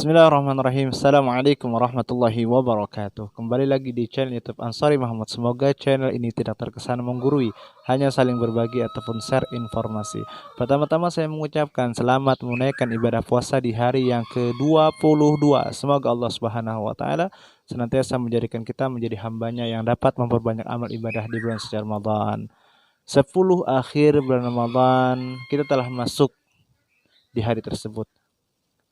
Bismillahirrahmanirrahim. Assalamualaikum warahmatullahi wabarakatuh. Kembali lagi di channel YouTube Ansari Muhammad. Semoga channel ini tidak terkesan menggurui, hanya saling berbagi ataupun share informasi. Pertama-tama saya mengucapkan selamat menunaikan ibadah puasa di hari yang ke-22. Semoga Allah Subhanahu wa taala senantiasa menjadikan kita menjadi hambanya yang dapat memperbanyak amal ibadah di bulan suci Ramadan. 10 akhir bulan Ramadan, kita telah masuk di hari tersebut.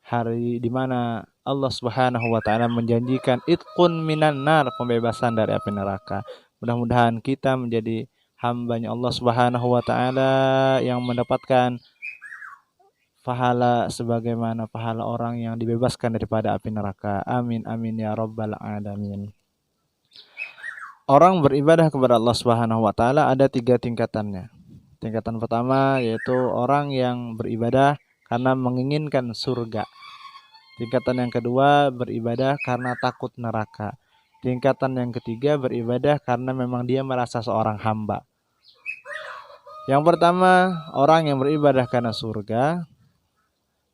Hari di mana Allah Subhanahu wa taala menjanjikan itqun minan nar, pembebasan dari api neraka. Mudah-mudahan kita menjadi hambanya Allah Subhanahu wa taala yang mendapatkan pahala sebagaimana pahala orang yang dibebaskan daripada api neraka. Amin amin ya rabbal alamin. Orang beribadah kepada Allah Subhanahu wa taala ada 3 tingkatannya. Tingkatan pertama yaitu orang yang beribadah karena menginginkan surga. Tingkatan yang kedua beribadah karena takut neraka. Tingkatan yang ketiga beribadah karena memang dia merasa seorang hamba. Yang pertama, orang yang beribadah karena surga,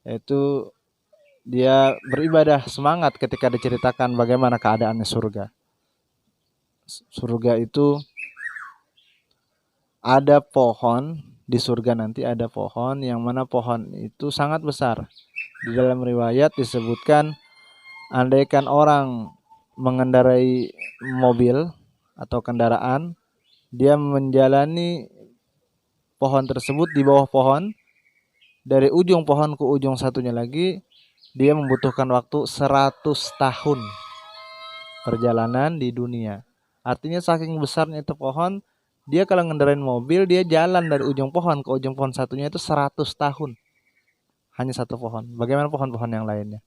yaitu dia beribadah semangat ketika diceritakan bagaimana keadaannya surga. Surga itu ada pohon, di surga nanti ada pohon yang mana pohon itu sangat besar. Di dalam riwayat disebutkan andaikan orang mengendarai mobil atau kendaraan, dia menjalani pohon tersebut di bawah pohon, dari ujung pohon ke ujung satunya lagi, dia membutuhkan waktu 100 tahun perjalanan di dunia. Artinya saking besarnya itu pohon, dia kalau ngendarain mobil, dia jalan dari ujung pohon ke ujung pohon satunya itu 100 tahun. Hanya satu pohon. Bagaimana pohon-pohon yang lainnya?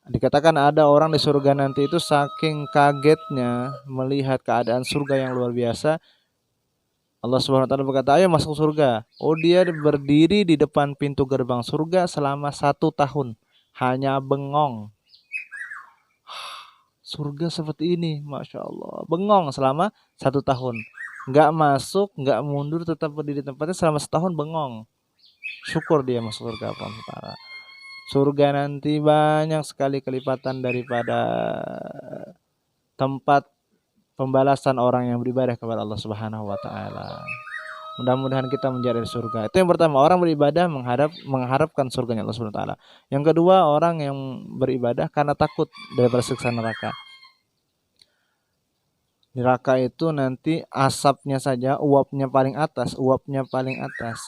Dikatakan ada orang di surga nanti itu saking kagetnya melihat keadaan surga yang luar biasa. Allah Subhanahu wa taala berkata, "Ayo masuk surga." Oh, dia berdiri di depan pintu gerbang surga selama 1 tahun, hanya bengong. Surga seperti ini, masya Allah. Bengong selama 1 tahun, nggak masuk, nggak mundur, tetap berdiri di tempatnya selama setahun bengong. Syukur dia masuk surga Allah. Surga nanti banyak sekali kelipatan daripada tempat pembalasan orang yang beribadah kepada Allah Subhanahu wa taala. Mudah-mudahan kita menjadi surga. Itu yang pertama, orang beribadah mengharapkan surganya Allah Subhanahu wa taala. Yang kedua, orang yang beribadah karena takut daripada siksa neraka. Neraka itu nanti asapnya saja, uapnya paling atas,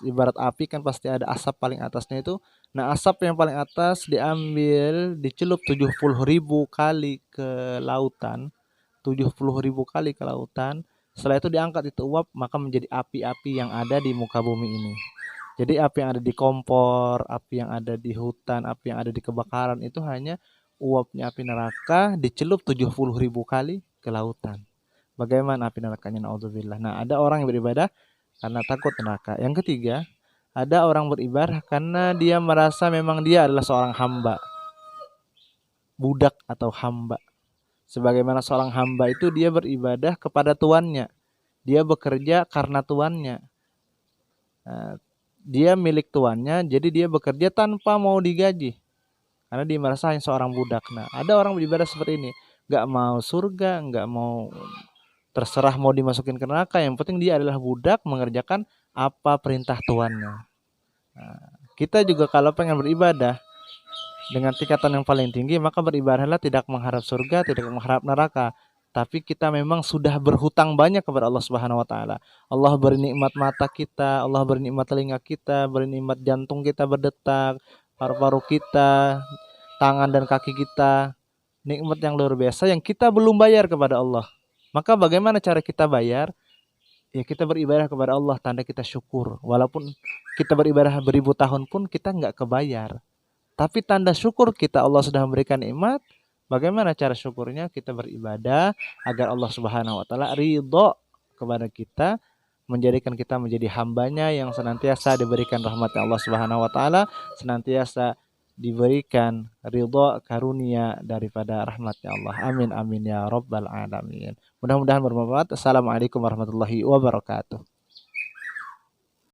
Ibarat api kan pasti ada asap paling atasnya itu. Nah, asap yang paling atas diambil, dicelup 70.000 kali ke lautan. 70.000 kali ke lautan. Setelah itu diangkat itu uap, maka menjadi api-api yang ada di muka bumi ini. Jadi api yang ada di kompor, api yang ada di hutan, api yang ada di kebakaran itu hanya uapnya api neraka dicelup 70.000 kali ke lautan. Bagaimana api nerakanya? Naudzubillah. Nah, ada orang yang beribadah karena takut neraka. Yang ketiga, ada orang beribadah karena dia merasa memang dia adalah seorang hamba, budak atau hamba. Sebagaimana seorang hamba itu dia beribadah kepada tuannya, dia bekerja karena tuannya. Nah, dia milik tuannya, jadi dia bekerja tanpa mau digaji, karena dia merasa hanya seorang budak. Nah, ada orang beribadah seperti ini, nggak mau surga, nggak mau, terserah mau dimasukin ke neraka, yang penting dia adalah budak mengerjakan apa perintah tuannya. Nah, kita juga kalau pengen beribadah dengan tingkatan yang paling tinggi, maka beribadahlah tidak mengharap surga, tidak mengharap neraka, tapi kita memang sudah berhutang banyak kepada Allah Subhanahu wa taala. Allah beri nikmat mata kita, Allah beri nikmat telinga kita, beri nikmat jantung kita berdetak, paru-paru kita, tangan dan kaki kita. Nikmat yang luar biasa yang kita belum bayar kepada Allah. Maka bagaimana cara kita bayar? Ya kita beribadah kepada Allah, tanda kita syukur. Walaupun kita beribadah beribu tahun pun kita nggak kebayar. Tapi tanda syukur kita, Allah sudah memberikan nikmat. Bagaimana cara syukurnya? Kita beribadah agar Allah Subhanahu wa taala ridho kepada kita, menjadikan kita menjadi hambanya yang senantiasa diberikan rahmat Allah Subhanahu wa taala, senantiasa diberikan ridho karunia daripada rahmatnya Allah. Amin amin ya rabbal alamin. Mudah-mudahan bermanfaat. Assalamualaikum warahmatullahi wabarakatuh.